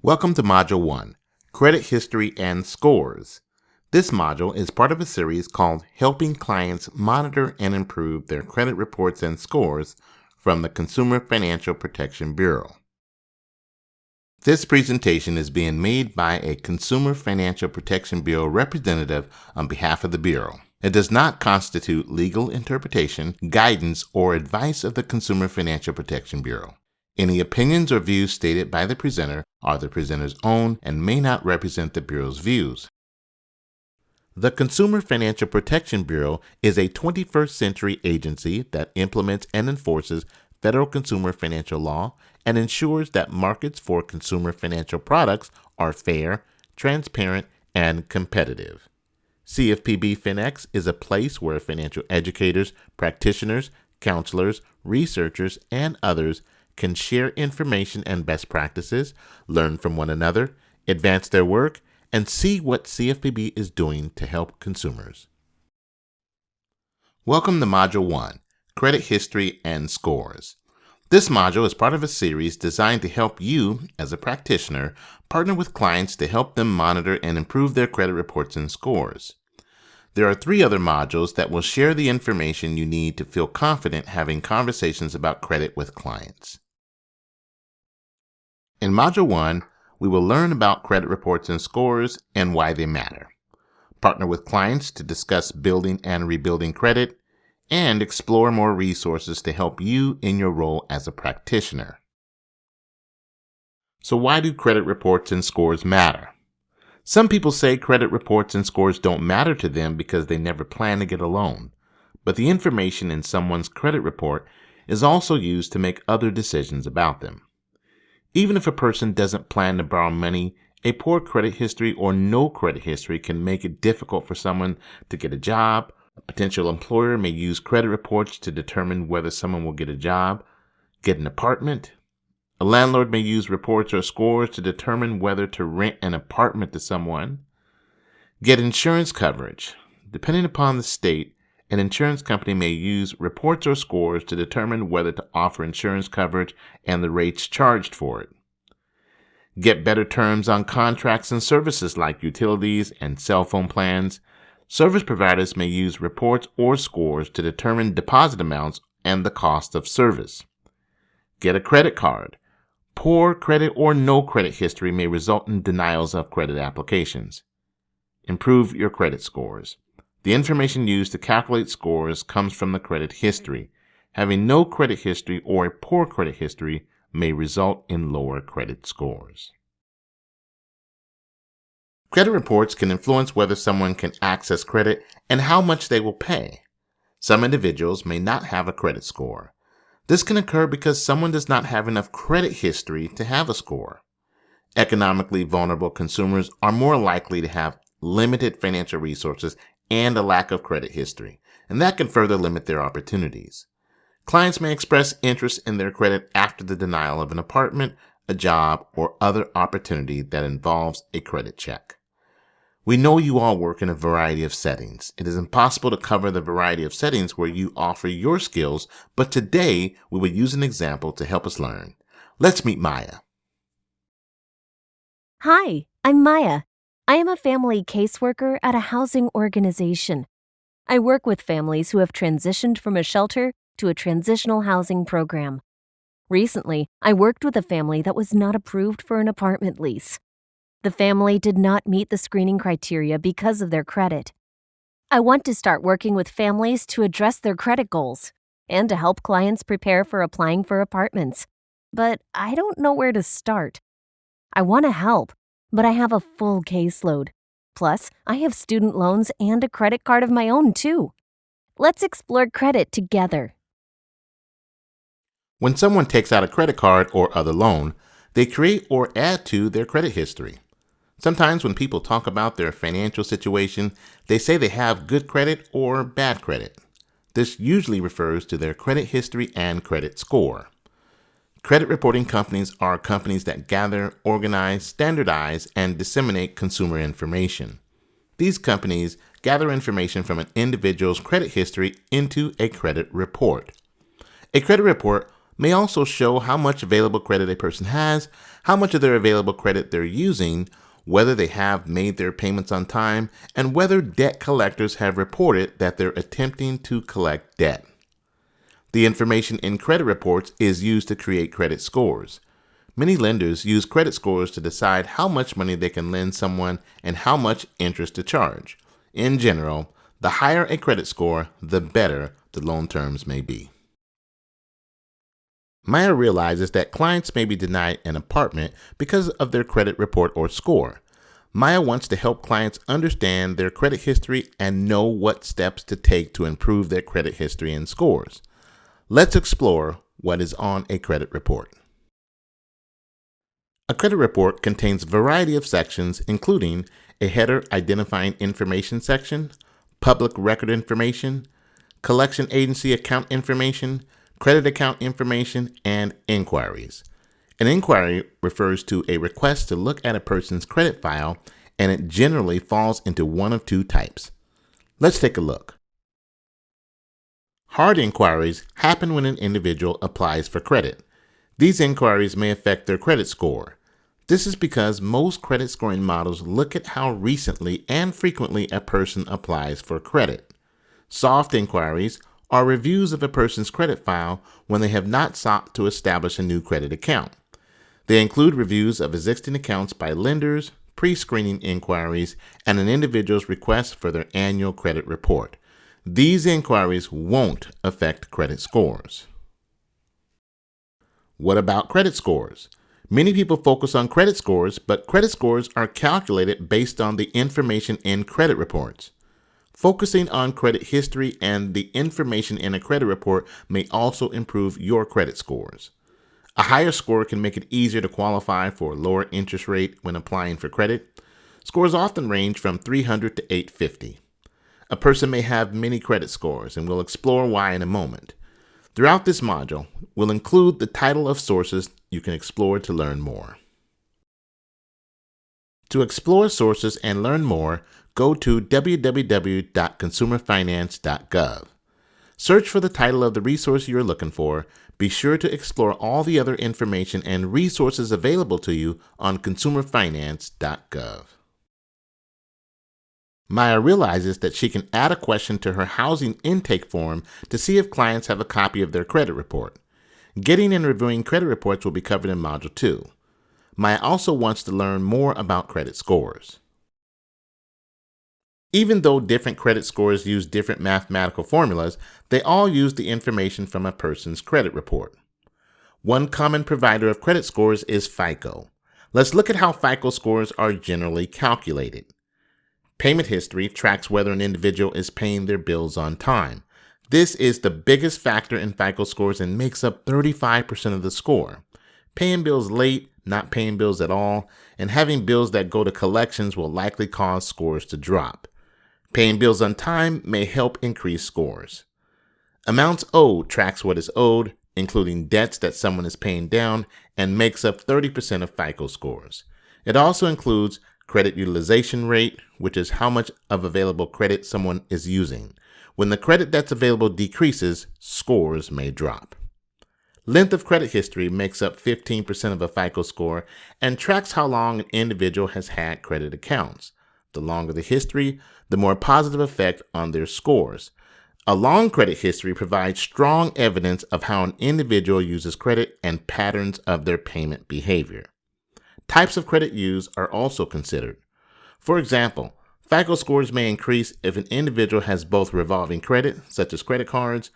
Welcome to Module 1, Credit History and Scores. This module is part of a series called Helping Clients Monitor and Improve Their Credit Reports and Scores from the Consumer Financial Protection Bureau. This presentation is being made by a Consumer Financial Protection Bureau representative on behalf of the Bureau. It does not constitute legal interpretation, guidance, or advice of the Consumer Financial Protection Bureau. Any opinions or views stated by the presenter are the presenter's own and may not represent the Bureau's views. The Consumer Financial Protection Bureau is a 21st century agency that implements and enforces federal consumer financial law and ensures that markets for consumer financial products are fair, transparent, and competitive. CFPB FinX is a place where financial educators, practitioners, counselors, researchers, and others can share information and best practices, learn from one another, advance their work, and see what CFPB is doing to help consumers. Welcome to Module 1, Credit History and Scores. This module is part of a series designed to help you, as a practitioner, partner with clients to help them monitor and improve their credit reports and scores. There are 3 other modules that will share the information you need to feel confident having conversations about credit with clients. In Module 1, we will learn about credit reports and scores and why they matter, partner with clients to discuss building and rebuilding credit, and explore more resources to help you in your role as a practitioner. So why do credit reports and scores matter? Some people say credit reports and scores don't matter to them because they never plan to get a loan, but the information in someone's credit report is also used to make other decisions about them. Even if a person doesn't plan to borrow money, a poor credit history or no credit history can make it difficult for someone to get a job. A potential employer may use credit reports to determine whether someone will get a job, get an apartment. A landlord may use reports or scores to determine whether to rent an apartment to someone. Get insurance coverage. Depending upon the state, an insurance company may use reports or scores to determine whether to offer insurance coverage and the rates charged for it. Get better terms on contracts and services like utilities and cell phone plans. Service providers may use reports or scores to determine deposit amounts and the cost of service. Get a credit card. Poor credit or no credit history may result in denials of credit applications. Improve your credit scores. The information used to calculate scores comes from the credit history. Having no credit history or a poor credit history may result in lower credit scores. Credit reports can influence whether someone can access credit and how much they will pay. Some individuals may not have a credit score. This can occur because someone does not have enough credit history to have a score. Economically vulnerable consumers are more likely to have limited financial resources and a lack of credit history, and that can further limit their opportunities. Clients may express interest in their credit after the denial of an apartment, a job, or other opportunity that involves a credit check. We know you all work in a variety of settings. It is impossible to cover the variety of settings where you offer your skills, but today we will use an example to help us learn. Let's meet Maya. Hi, I'm Maya. I am a family caseworker at a housing organization. I work with families who have transitioned from a shelter to a transitional housing program. Recently, I worked with a family that was not approved for an apartment lease. The family did not meet the screening criteria because of their credit. I want to start working with families to address their credit goals and to help clients prepare for applying for apartments. But I don't know where to start. I want to help, but I have a full caseload. Plus, I have student loans and a credit card of my own, too. Let's explore credit together. When someone takes out a credit card or other loan, they create or add to their credit history. Sometimes when people talk about their financial situation, they say they have good credit or bad credit. This usually refers to their credit history and credit score. Credit reporting companies are companies that gather, organize, standardize, and disseminate consumer information. These companies gather information from an individual's credit history into a credit report. A credit report may also show how much available credit a person has, how much of their available credit they're using, whether they have made their payments on time, and whether debt collectors have reported that they're attempting to collect debt. The information in credit reports is used to create credit scores. Many lenders use credit scores to decide how much money they can lend someone and how much interest to charge. In general, the higher a credit score, the better the loan terms may be. Maya realizes that clients may be denied an apartment because of their credit report or score. Maya wants to help clients understand their credit history and know what steps to take to improve their credit history and scores. Let's explore what is on a credit report. A credit report contains a variety of sections, including a header identifying information section, public record information, collection agency account information, credit account information, and inquiries. An inquiry refers to a request to look at a person's credit file, and it generally falls into one of two types. Let's take a look. Hard inquiries happen when an individual applies for credit. These inquiries may affect their credit score. This is because most credit scoring models look at how recently and frequently a person applies for credit. Soft inquiries are reviews of a person's credit file when they have not sought to establish a new credit account. They include reviews of existing accounts by lenders, pre-screening inquiries, and an individual's request for their annual credit report. These inquiries won't affect credit scores. What about credit scores? Many people focus on credit scores, but credit scores are calculated based on the information in credit reports. Focusing on credit history and the information in a credit report may also improve your credit scores. A higher score can make it easier to qualify for a lower interest rate when applying for credit. Scores often range from 300 to 850. A person may have many credit scores, and we'll explore why in a moment. Throughout this module, we'll include the title of sources you can explore to learn more. To explore sources and learn more, go to www.consumerfinance.gov. Search for the title of the resource you're looking for. Be sure to explore all the other information and resources available to you on consumerfinance.gov. Maya realizes that she can add a question to her housing intake form to see if clients have a copy of their credit report. Getting and reviewing credit reports will be covered in Module 2. Maya also wants to learn more about credit scores. Even though different credit scores use different mathematical formulas, they all use the information from a person's credit report. One common provider of credit scores is FICO. Let's look at how FICO scores are generally calculated. Payment history tracks whether an individual is paying their bills on time. This is the biggest factor in FICO scores and makes up 35% of the score. Paying bills late, not paying bills at all, and having bills that go to collections will likely cause scores to drop. Paying bills on time may help increase scores. Amounts owed tracks what is owed, including debts that someone is paying down, and makes up 30% of FICO scores. It also includes credit utilization rate, which is how much of available credit someone is using. When the credit that's available decreases, scores may drop. Length of credit history makes up 15% of a FICO score and tracks how long an individual has had credit accounts. The longer the history, the more positive effect on their scores. A long credit history provides strong evidence of how an individual uses credit and patterns of their payment behavior. Types of credit used are also considered. For example, FICO scores may increase if an individual has both revolving credit, such as credit cards,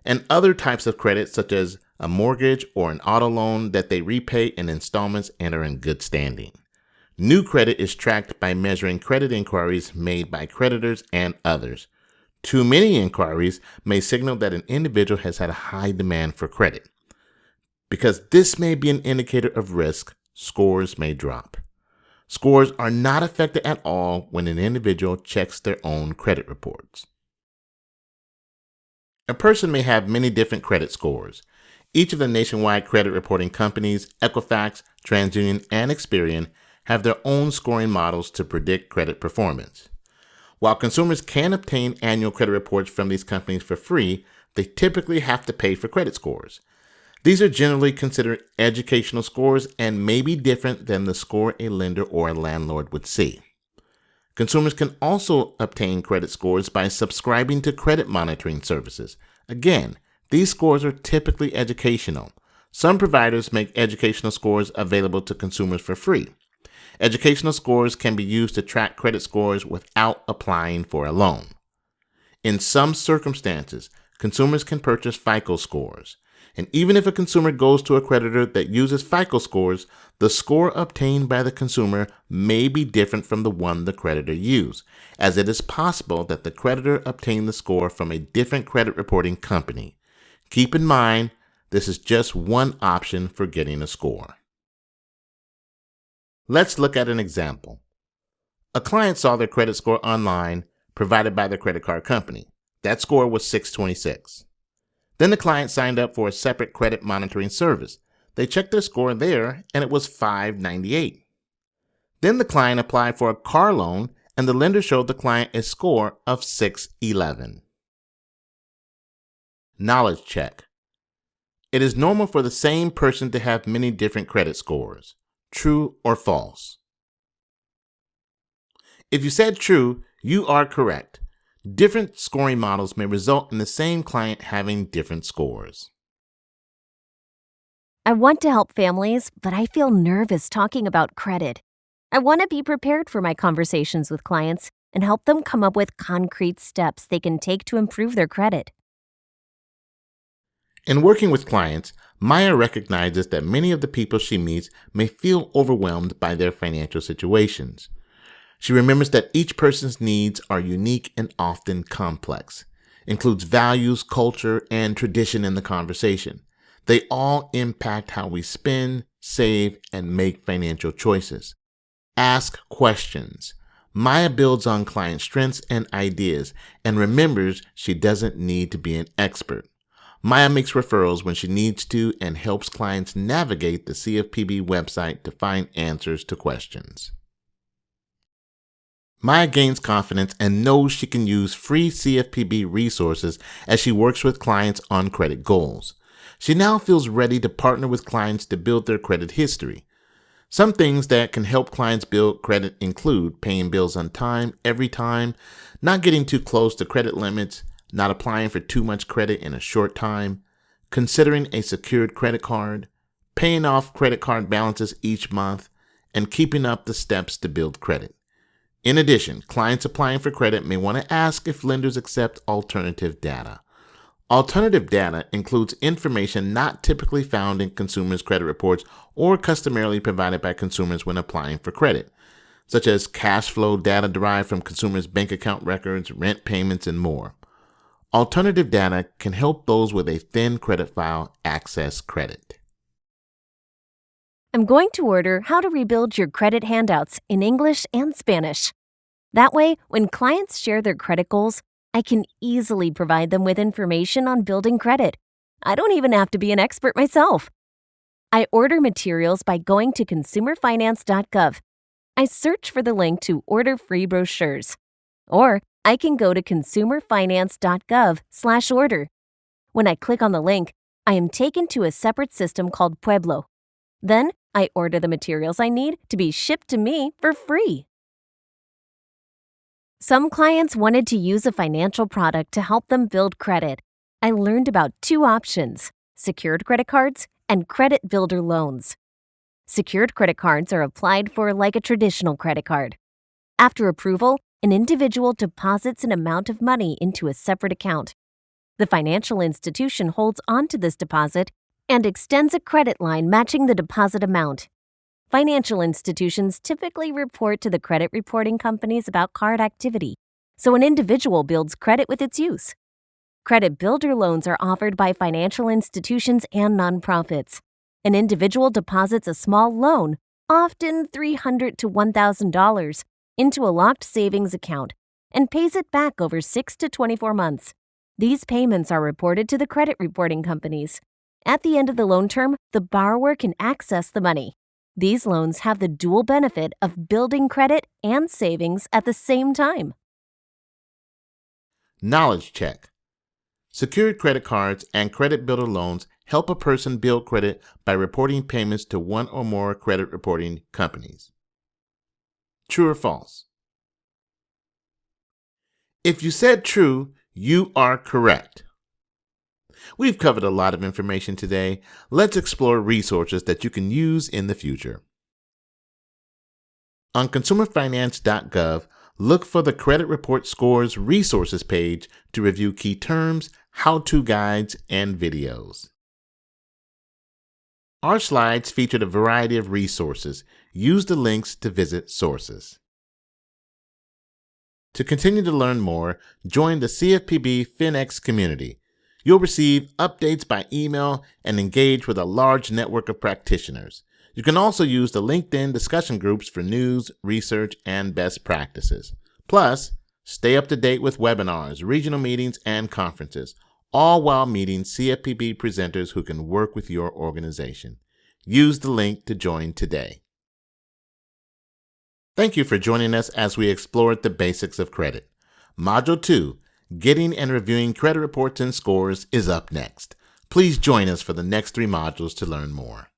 and other types of credit, such as a mortgage or an auto loan that they repay in installments and are in good standing. New credit is tracked by measuring credit inquiries made by creditors and others. Too many inquiries may signal that an individual has had a high demand for credit. Because this may be an indicator of risk, scores may drop. Scores are not affected at all when an individual checks their own credit reports. A person may have many different credit scores. Each of the nationwide credit reporting companies, Equifax, TransUnion, and Experian, have their own scoring models to predict credit performance. While consumers can obtain annual credit reports from these companies for free, they typically have to pay for credit scores. These are generally considered educational scores and may be different than the score a lender or a landlord would see. Consumers can also obtain credit scores by subscribing to credit monitoring services. Again, these scores are typically educational. Some providers make educational scores available to consumers for free. Educational scores can be used to track credit scores without applying for a loan. In some circumstances, consumers can purchase FICO scores. And even if a consumer goes to a creditor that uses FICO scores, the score obtained by the consumer may be different from the one the creditor used, as it is possible that the creditor obtained the score from a different credit reporting company. Keep in mind, this is just one option for getting a score. Let's look at an example. A client saw their credit score online provided by the credit card company. That score was 626. Then the client signed up for a separate credit monitoring service. They checked their score there and it was 598. Then the client applied for a car loan and the lender showed the client a score of 611. Knowledge check. It is normal for the same person to have many different credit scores. True or false? If you said true, you are correct. Different scoring models may result in the same client having different scores. I want to help families, but I feel nervous talking about credit. I want to be prepared for my conversations with clients and help them come up with concrete steps they can take to improve their credit. In working with clients, Maya recognizes that many of the people she meets may feel overwhelmed by their financial situations. She remembers that each person's needs are unique and often complex, includes values, culture, and tradition in the conversation. They all impact how we spend, save, and make financial choices. Ask questions. Maya builds on client strengths and ideas and remembers she doesn't need to be an expert. Maya makes referrals when she needs to and helps clients navigate the CFPB website to find answers to questions. Maya gains confidence and knows she can use free CFPB resources as she works with clients on credit goals. She now feels ready to partner with clients to build their credit history. Some things that can help clients build credit include paying bills on time, every time, not getting too close to credit limits, not applying for too much credit in a short time, considering a secured credit card, paying off credit card balances each month, and keeping up the steps to build credit. In addition, clients applying for credit may want to ask if lenders accept alternative data. Alternative data includes information not typically found in consumers' credit reports or customarily provided by consumers when applying for credit, such as cash flow data derived from consumers' bank account records, rent payments, and more. Alternative data can help those with a thin credit file access credit. I'm going to order How to Rebuild Your Credit handouts in English and Spanish. That way, when clients share their credit goals, I can easily provide them with information on building credit. I don't even have to be an expert myself. I order materials by going to consumerfinance.gov. I search for the link to order free brochures. Or I can go to consumerfinance.gov/order. When I click on the link, I am taken to a separate system called Pueblo. Then I order the materials I need to be shipped to me for free. Some clients wanted to use a financial product to help them build credit. I learned about two options: secured credit cards and credit builder loans. Secured credit cards are applied for like a traditional credit card. After approval, an individual deposits an amount of money into a separate account. The financial institution holds onto this deposit and extends a credit line matching the deposit amount. Financial institutions typically report to the credit reporting companies about card activity, so an individual builds credit with its use. Credit builder loans are offered by financial institutions and nonprofits. An individual deposits a small loan, often $300 to $1,000, into a locked savings account and pays it back over 6 to 24 months. These payments are reported to the credit reporting companies. At the end of the loan term, the borrower can access the money. These loans have the dual benefit of building credit and savings at the same time. Knowledge check. Secured credit cards and credit builder loans help a person build credit by reporting payments to one or more credit reporting companies. True or false? If you said true, you are correct. We've covered a lot of information today. Let's explore resources that you can use in the future. On consumerfinance.gov, look for the Credit Report Scores Resources page to review key terms, how-to guides, and videos. Our slides featured a variety of resources. Use the links to visit sources. To continue to learn more, join the CFPB FinX community. You'll receive updates by email and engage with a large network of practitioners. You can also use the LinkedIn discussion groups for news, research, and best practices. Plus, stay up to date with webinars, regional meetings, and conferences, all while meeting CFPB presenters who can work with your organization. Use the link to join today. Thank you for joining us as we explored the basics of credit. Module 2, Getting and Reviewing Credit Reports and Scores, is up next. Please join us for the next 3 modules to learn more.